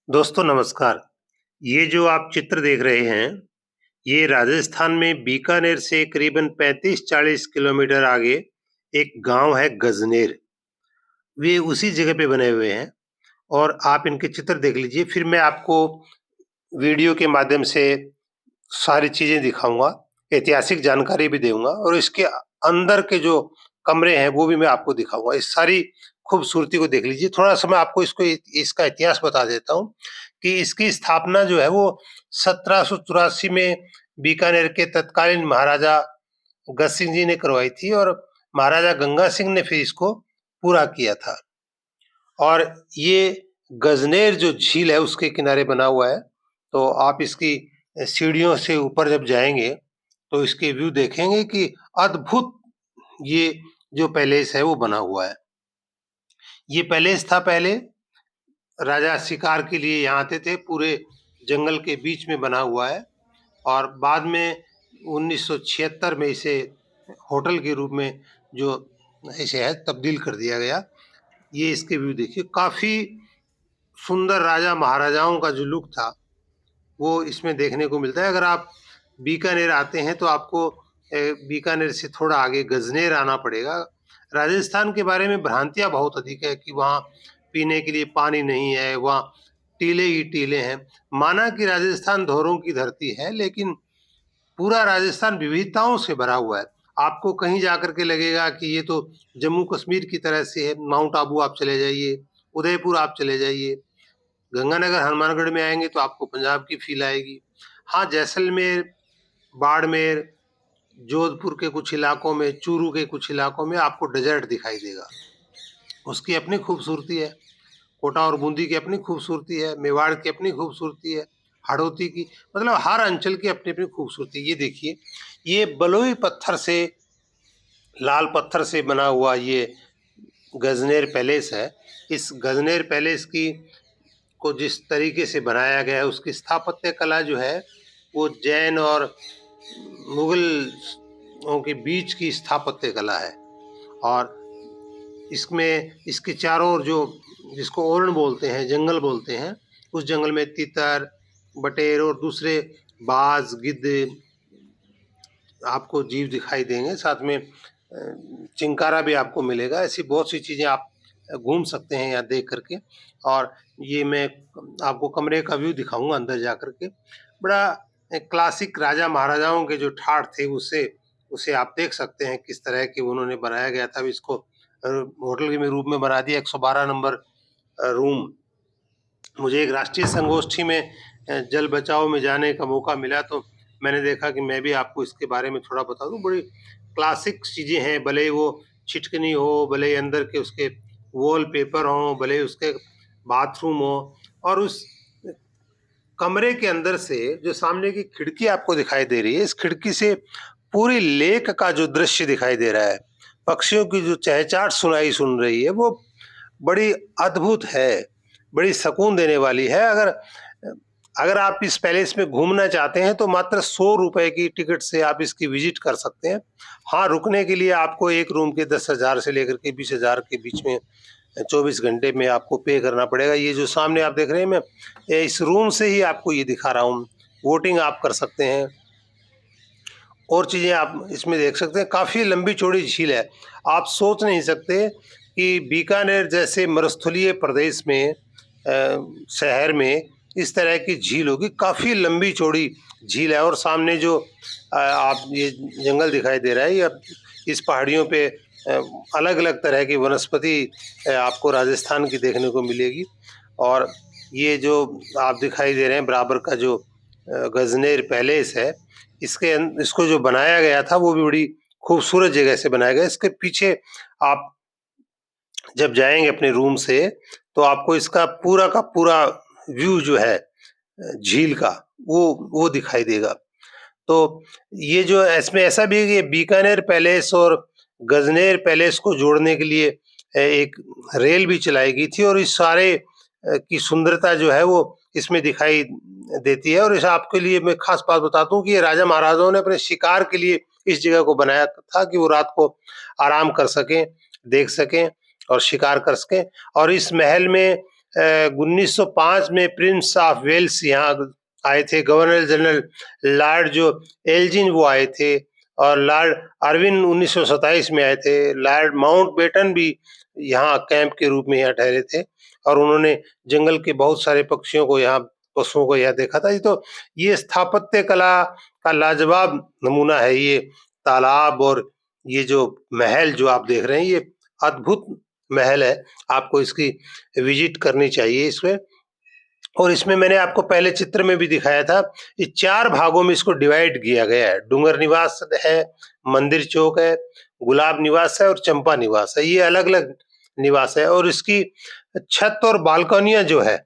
दोस्तों नमस्कार। ये जो आप चित्र देख रहे हैं, ये राजस्थान में बीकानेर से करीबन 35-40 किलोमीटर आगे एक गांव है गजनेर। वे उसी जगह पे बने हुए हैं और आप इनके चित्र देख लीजिए, फिर मैं आपको वीडियो के माध्यम से सारी चीज़ें दिखाऊँगा, ऐतिहासिक जानकारी भी दूँगा और इसके अंदर के जो कमरे हैं, वो भी मैं आपको दिखाऊँगा। इस सारी खूबसूरती को देख लीजिए। थोड़ा-सा मैं आपको इसका इतिहास बता देता हूँ कि इसकी स्थापना जो है वो 1784 में बीकानेर के तत्कालीन महाराजा गज सिंह जी ने करवाई थी और महाराजा गंगा सिंह ने फिर इसको पूरा किया था। और ये गजनेर जो झील है उसके किनारे बना हुआ है। तो आप इसकी सीढ़ियों से ऊपर जब जाएँगे, तो इसके व्यू देखेंगे कि अद्भुत ये जो पैलेस है वो बना हुआ है। ये पैलेस था पहले, राजा शिकार के लिए यहाँ आते थे, पूरे जंगल के बीच में बना हुआ है और बाद में 1976 में इसे होटल के रूप में जो ऐसे है तब्दील कर दिया गया। ये इसके व्यू देखिए, काफ़ी सुंदर राजा महाराजाओं का जो लुक था वो इसमें देखने को मिलता है। अगर आप बीकानेर आते हैं तो आपको बीकानेर से थोड़ा आगे गजनेर आना पड़ेगा। राजस्थान के बारे में भ्रांतियाँ बहुत अधिक है कि वहाँ पीने के लिए पानी नहीं है, वहाँ टीले ही टीले हैं। माना कि राजस्थान धोरों की धरती है, लेकिन पूरा राजस्थान विविधताओं से भरा हुआ है। आपको कहीं जाकर के लगेगा कि ये तो जम्मू कश्मीर की तरह से है। माउंट आबू आप चले जाइए, उदयपुर आप चले जाइए, गंगानगर, हनुमानगढ़ में आएँगे तो आपको पंजाब की फ़ील आएगी। हाँ, जैसलमेर, बाड़मेर, जोधपुर के कुछ इलाकों में, चूरू के कुछ इलाकों में आपको डेज़र्ट दिखाई देगा। उसकी अपनी खूबसूरती है। कोटा और बूंदी की अपनी खूबसूरती है, मेवाड़ की अपनी खूबसूरती है, हाड़ौती की, मतलब हर अंचल की अपनी-अपनी खूबसूरती है। ये देखिए, ये बलुई पत्थर से, लाल पत्थर से बना हुआ ये गजनेर पैलेस है। इस गजनेर पैलेस की को जिस तरीके से बनाया गया है, उसकी स्थापत्य कला जो है, वो जैन और मुगलों के बीच की स्थापत्य कला है। और इसमें इसके चारों ओर जो जिसको ओरण बोलते हैं, जंगल बोलते हैं, उस जंगल में तीतर, बटेर और दूसरे बाज, गिद्ध आपको जीव दिखाई देंगे। साथ में चिंकारा भी आपको मिलेगा। ऐसी बहुत सी चीज़ें आप घूम सकते हैं यहाँ देख कर के। और ये मैं आपको कमरे का व्यू दिखाऊँगा अंदर जा कर के। बड़ा क्लासिक राजा महाराजाओं के जो ठाठ थे उसे उसे आप देख सकते हैं किस तरह के उन्होंने बनाया गया था। अब इसको होटल के में रूप में बना दिया। 112 नंबर रूम। मुझे एक राष्ट्रीय संगोष्ठी में जल बचाओ में जाने का मौका मिला, तो मैंने देखा कि मैं भी आपको इसके बारे में थोड़ा बता दूँ। बड़ी क्लासिक चीज़ें हैं, भले ही वो छिटकनी हो, भले ही अंदर के उसके वॉलपेपर हों, भले ही उसके बाथरूम हो, और उस कमरे के अंदर से जो सामने की खिड़की आपको दिखाई दे रही है, इस खिड़की से पूरी लेक का जो दृश्य दिखाई दे रहा है, पक्षियों की जो चहचहाट सुन रही है, वो बड़ी अद्भुत है, बड़ी सकून देने वाली है। अगर अगर आप इस पैलेस में घूमना चाहते हैं तो मात्र 100 रुपए की टिकट से आप इसकी विजिट कर सकते हैं। हाँ, रुकने के लिए आपको एक रूम के 10,000 से लेकर के 20,000 के बीच में 24 घंटे में आपको पे करना पड़ेगा। ये जो सामने आप देख रहे हैं, मैं इस रूम से ही आपको ये दिखा रहा हूँ। वोटिंग आप कर सकते हैं और चीज़ें आप इसमें देख सकते हैं। काफ़ी लंबी-चौड़ी झील है। आप सोच नहीं सकते कि बीकानेर जैसे मरुस्थलीय प्रदेश में शहर में इस तरह की झील होगी। काफ़ी लंबी-चौड़ी झील है और सामने जो आप ये जंगल दिखाई दे रहा है, ये इस पहाड़ियों पे अलग-अलग तरह की वनस्पति आपको राजस्थान की देखने को मिलेगी। और ये जो आप दिखाई दे रहे हैं बराबर का जो गजनेर पैलेस है, इसको जो बनाया गया था वो भी बड़ी खूबसूरत जगह से बनाया गया। इसके पीछे आप जब जाएँगे अपने रूम से, तो आपको इसका पूरा का पूरा व्यू जो है झील का, वो दिखाई देगा। तो ये जो इसमें ऐसा भी है कि बीकानेर पैलेस और गजनेर पैलेस को जोड़ने के लिए एक रेल भी चलाई गई थी और इस सारे की सुंदरता जो है वो इसमें दिखाई देती है। और इस आपके लिए मैं खास बात बता दूं कि ये राजा महाराजाओं ने अपने शिकार के लिए इस जगह को बनाया था कि वो रात को आराम कर सकें, देख सकें और शिकार कर सकें। और इस महल में 1905 में प्रिंस ऑफ वेल्स यहाँ आए थे, गवर्नर जनरल लॉर्ड जो एल्जिन वो आए थे, और लॉर्ड अर्विन 1927 में आए थे, लॉर्ड माउंटबेटन भी यहाँ कैंप के रूप में यहाँ ठहरे थे, और उन्होंने जंगल के बहुत सारे पक्षियों को यहाँ पशुओं को यहाँ देखा था। तो ये स्थापत्य कला का लाजवाब नमूना है ये तालाब, और ये जो महल जो आप देख रहे हैं ये अद्भुत महल है, आपको इसकी विजिट करनी चाहिए इसमें। और इसमें मैंने आपको पहले चित्र में भी दिखाया था, ये 4 भागों में इसको डिवाइड किया गया है। डूंगर निवास है, मंदिर चौक है, गुलाब निवास है और चंपा निवास है। ये अलग-अलग निवास है, और इसकी छत और बालकनियां जो है,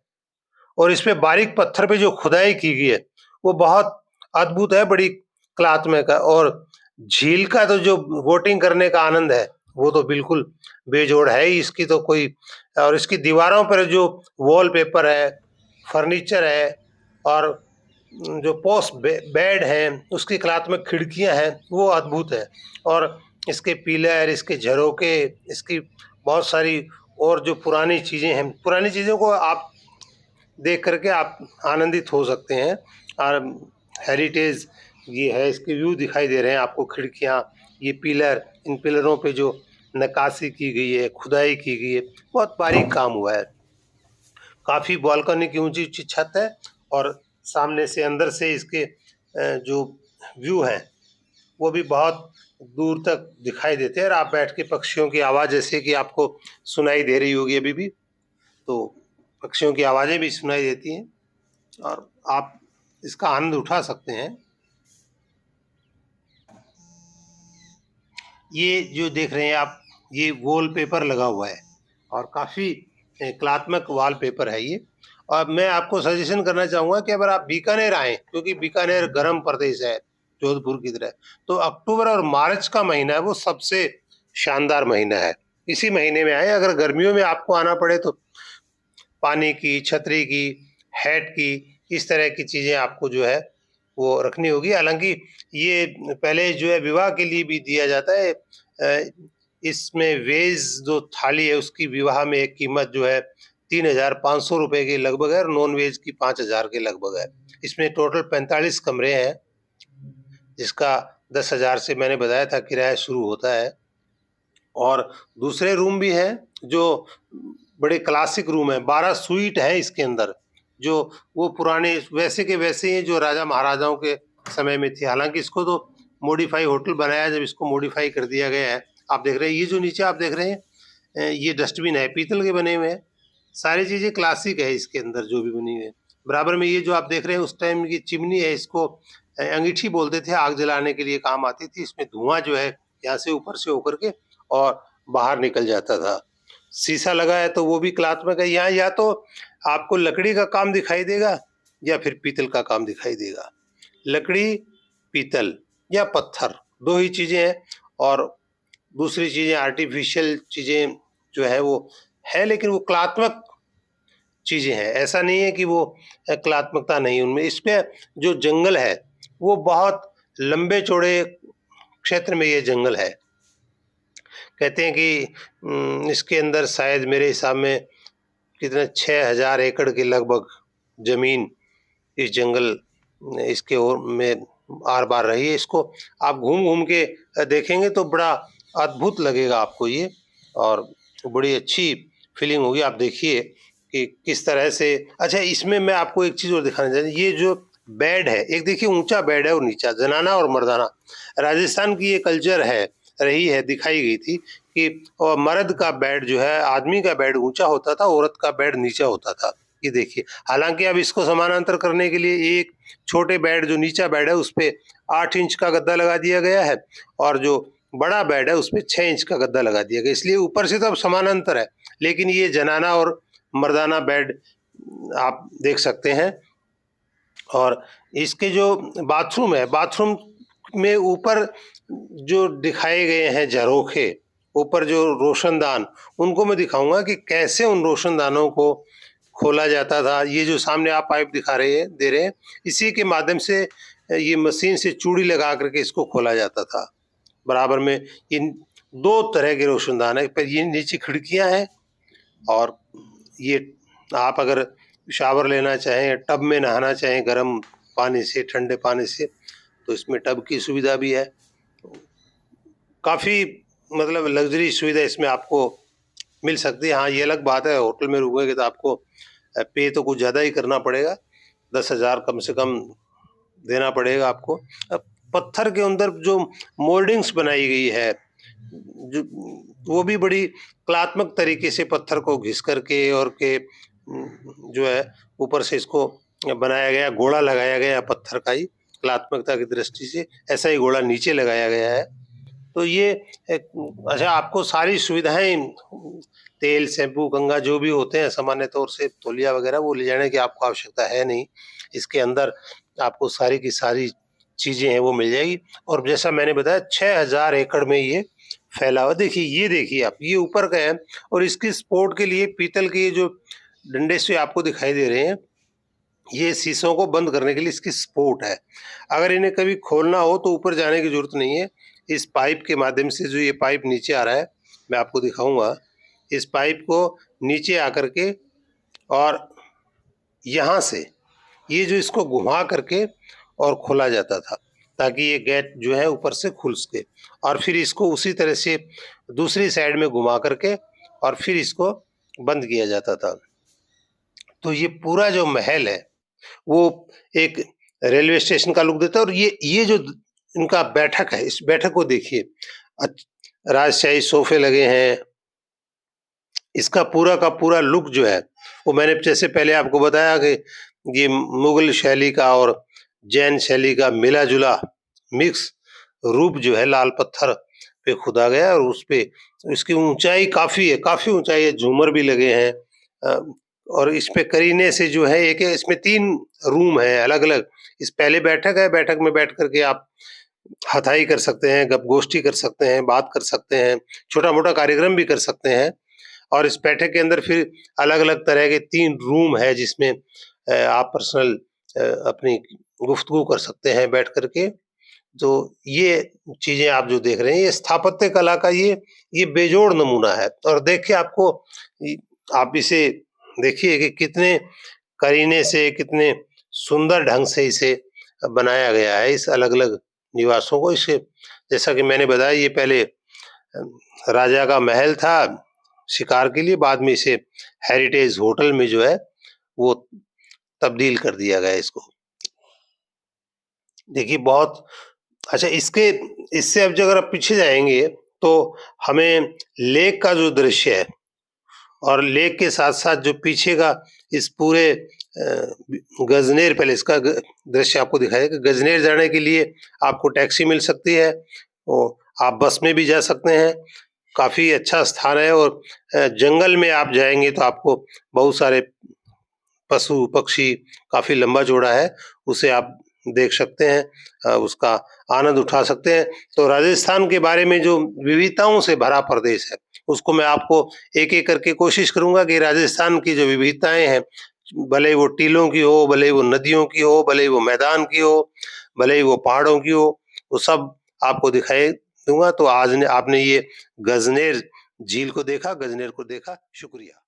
और इसपे बारीक पत्थर पे जो खुदाई की गई है वो बहुत अद्भुत है, बड़ी कलात्मक है। और झील का तो जो बोटिंग करने का आनंद है वो तो बिल्कुल बेजोड़ है ही, इसकी तो कोई। और इसकी दीवारों पर जो वॉलपेपर है, फर्नीचर है, और जो पोस्ट बेड है, उसकी कलात्मक खिड़कियां हैं वो अद्भुत है। और इसके पिलर, इसके झरोके, इसकी बहुत सारी और जो पुरानी चीजें हैं, पुरानी चीजों को आप देख करके आप आनंदित हो सकते हैं। और हेरिटेज ये है, इसके व्यू दिखाई दे रहे हैं आपको, खिड़कियां, ये पिलर, इन पिलरों पे जो नक्काशी की गई है, खुदाई की गई है, बहुत बारीक काम हुआ है। काफी बालकनी की ऊंची ऊंची छत है, और सामने से अंदर से इसके जो व्यू है वो भी बहुत दूर तक दिखाई देते हैं, और आप बैठ के पक्षियों की आवाज जैसे कि आपको सुनाई दे रही होगी अभी भी, तो पक्षियों की आवाजें भी सुनाई देती हैं, और आप इसका आनंद उठा सकते हैं। ये जो देख रहे हैं आप, ये वॉलपेपर लगा हुआ है, और काफ़ी कलात्मक वॉलपेपर है ये। और मैं आपको सजेशन करना चाहूँगा कि अगर आप बीकानेर आएँ, क्योंकि बीकानेर गर्म प्रदेश है जोधपुर की तरह, तो अक्टूबर और मार्च का महीना है वो सबसे शानदार महीना है। इसी महीने में आए। अगर गर्मियों में आपको आना पड़े तो पानी की, छतरी की, हैट की, इस तरह की चीज़ें आपको जो है वो रखनी होगी। हालांकि ये पहले जो है विवाह के लिए भी दिया जाता है। इसमें वेज जो थाली है उसकी विवाह में एक कीमत जो है 3,500 रुपए के लगभग है, और नॉन वेज की 5,000 के लगभग है। इसमें टोटल 45 कमरे हैं, जिसका 10,000 से मैंने बताया था किराया शुरू होता है। और दूसरे रूम भी हैं जो बड़े क्लासिक रूम है, 12 स्वीट है इसके अंदर, जो वो पुराने वैसे के वैसे ही जो राजा महाराजाओं के समय में थी। हालांकि इसको तो मॉडिफाई होटल बनाया, जब इसको मॉडिफाई कर दिया गया है। आप देख रहे हैं ये जो नीचे आप देख रहे हैं ये डस्टबिन है, पीतल के बने हुए हैं। सारी चीज़ें क्लासिक है इसके अंदर जो भी बनी हुई है। बराबर में ये जो आप देख रहे हैं उस टाइम की चिमनी है, इसको अंगीठी बोलते थे, आग जलाने के लिए काम आती थी। इसमें धुआं जो है यहाँ से ऊपर से होकर के और बाहर निकल जाता था। शीशा लगा है तो वो भी कलात्मक है। यहाँ या तो आपको लकड़ी का काम दिखाई देगा या फिर पीतल का काम दिखाई देगा। लकड़ी, पीतल या पत्थर, 2 ही चीज़ें हैं। और दूसरी चीज़ें आर्टिफिशियल चीज़ें जो है वो है, लेकिन वो कलात्मक चीज़ें हैं। ऐसा नहीं है कि वो कलात्मकता नहीं उनमें। इस पे जो जंगल है वो बहुत लंबे चौड़े क्षेत्र में ये जंगल है। कहते हैं कि इसके अंदर शायद मेरे हिसाब में कितने 6,000 एकड़ के लगभग जमीन इस जंगल इसके ओर में आर पार रही है। इसको आप घूम घूम के देखेंगे तो बड़ा अद्भुत लगेगा आपको ये, और बड़ी अच्छी फीलिंग होगी। आप देखिए कि किस तरह से। अच्छा, इसमें मैं आपको एक चीज़ और दिखाना चाहता हूँ। ये जो बेड है, एक देखिए ऊंचा बेड है और नीचा, जनाना और मर्दाना। राजस्थान की ये कल्चर है, रही है, दिखाई गई थी कि मर्द का बेड जो है, आदमी का बेड ऊंचा होता था, औरत का बेड नीचा होता था। ये देखिए, हालांकि अब इसको समानांतर करने के लिए एक छोटे बेड जो नीचा बेड है उस पे 8 इंच का गद्दा लगा दिया गया है, और जो बड़ा बेड है उस पे 6 इंच का गद्दा लगा दिया गया। इसलिए ऊपर से तो अब समानांतर है, लेकिन ये जनाना और मर्दाना बेड आप देख सकते हैं। और इसके जो बाथरूम है, बाथरूम में ऊपर जो दिखाए गए हैं झरोखे, ऊपर जो रोशनदान, उनको मैं दिखाऊंगा कि कैसे उन रोशनदानों को खोला जाता था। ये जो सामने आप पाइप दिखा रहे हैं, दे रहे हैं, इसी के माध्यम से ये मशीन से चूड़ी लगा करके इसको खोला जाता था। बराबर में ये 2 तरह के रोशनदान है, पर ये नीचे खिड़कियां हैं और ये आप अगर शावर लेना चाहें, टब में नहाना चाहें गर्म पानी से, ठंडे पानी से, तो इसमें टब की सुविधा भी है। काफ़ी मतलब लग्ज़री सुविधा इसमें आपको मिल सकती है। हाँ, ये अलग बात है, होटल में रुकेंगे तो आपको पे तो कुछ ज़्यादा ही करना पड़ेगा, 10,000 कम से कम देना पड़ेगा आपको। अब पत्थर के अंदर जो मोल्डिंग्स बनाई गई है, जो वो भी बड़ी कलात्मक तरीके से पत्थर को घिस करके और के जो है ऊपर से इसको बनाया गया, घोड़ा लगाया गया पत्थर का ही, कलात्मकता की दृष्टि से ऐसा ही घोड़ा नीचे लगाया गया है। तो ये अच्छा, आपको सारी सुविधाएं, तेल, शैम्पू, कंघा जो भी होते हैं सामान्य तौर से, तौलिया वगैरह, वो ले जाने की आपको आवश्यकता है नहीं। इसके अंदर आपको सारी की सारी चीज़ें हैं वो मिल जाएगी। और जैसा मैंने बताया 6000 एकड़ में ये फैला हुआ। देखिए, ये देखिए आप, ये ऊपर का है और इसकी सपोर्ट के लिए पीतल के ये जो डंडे से आपको दिखाई दे रहे हैं, ये शीशों को बंद करने के लिए इसकी सपोर्ट है। अगर इन्हें कभी खोलना हो तो ऊपर जाने की ज़रूरत नहीं है। इस पाइप के माध्यम से, जो ये पाइप नीचे आ रहा है, मैं आपको दिखाऊँगा। इस पाइप को नीचे आकर के और यहाँ से ये जो इसको घुमा करके और खोला जाता था, ताकि ये गेट जो है ऊपर से खुल सके, और फिर इसको उसी तरह से दूसरी साइड में घुमा करके और फिर इसको बंद किया जाता था। तो ये पूरा जो महल है वो एक रेलवे स्टेशन का लुक देता है। और ये जो इनका बैठक है, इस बैठक को देखिए, राजशाही सोफे लगे हैं। इसका पूरा का पूरा लुक जो है वो मैंने जैसे पहले आपको बताया कि ये मुगल शैली का और जैन शैली का मिला-जुला मिक्स रूप जो है लाल पत्थर पे खुदा गया है। और उस पे इसकी ऊंचाई काफी है, काफी ऊंचाई है, झूमर भी लगे हैं। और इस पे करीने से जो है, एक इसमें 3 रूम है अलग-अलग। इस पहले बैठक है, बैठक में बैठ करके आप हथाई कर सकते हैं, गपगोष्ठी कर सकते हैं, बात कर सकते हैं, छोटा-मोटा कार्यक्रम भी कर सकते हैं। और इस बैठक के अंदर फिर अलग-अलग तरह के 3 रूम है, जिसमें आप पर्सनल अपनी गुफ्तगू कर सकते हैं बैठ कर के। तो ये चीज़ें आप जो देख रहे हैं, ये स्थापत्य कला का ये बेजोड़ नमूना है। और देखिए, आपको आप इसे देखिए कि कितने करीने से, कितने सुंदर ढंग से इसे बनाया गया है, इस अलग-अलग निवासों को। इसे, जैसा कि मैंने बताया, ये पहले राजा का महल था शिकार के लिए, बाद में इसे हेरिटेज होटल में जो है वो तब्दील कर दिया गया इसको। देखिए, बहुत अच्छा, इससे अब जो अगर आप पीछे जाएंगे तो हमें लेक का जो दृश्य है, और लेक के साथ साथ जो पीछे का इस पूरे गजनेर पैलेस का दृश्य आपको दिखाया कि गजनेर जाने के लिए आपको टैक्सी मिल सकती है, और आप बस में भी जा सकते हैं। काफी अच्छा स्थान है। और जंगल में आप जाएंगे तो आपको बहुत सारे पशु पक्षी, काफी लंबा चौड़ा है, उसे आप देख सकते हैं, उसका आनंद उठा सकते हैं। तो राजस्थान के बारे में जो विविधताओं से भरा प्रदेश है, उसको मैं आपको एक-एक करके कोशिश करूंगा कि राजस्थान की जो विविधताएं हैं, भले ही वो टीलों की हो, भले ही वो नदियों की हो, भले ही वो मैदान की हो, भले ही वो पहाड़ों की हो, वो सब आपको दिखाई दूंगा। तो आज ने आपने ये गजनेर झील को देखा, गजनेर को देखा। शुक्रिया।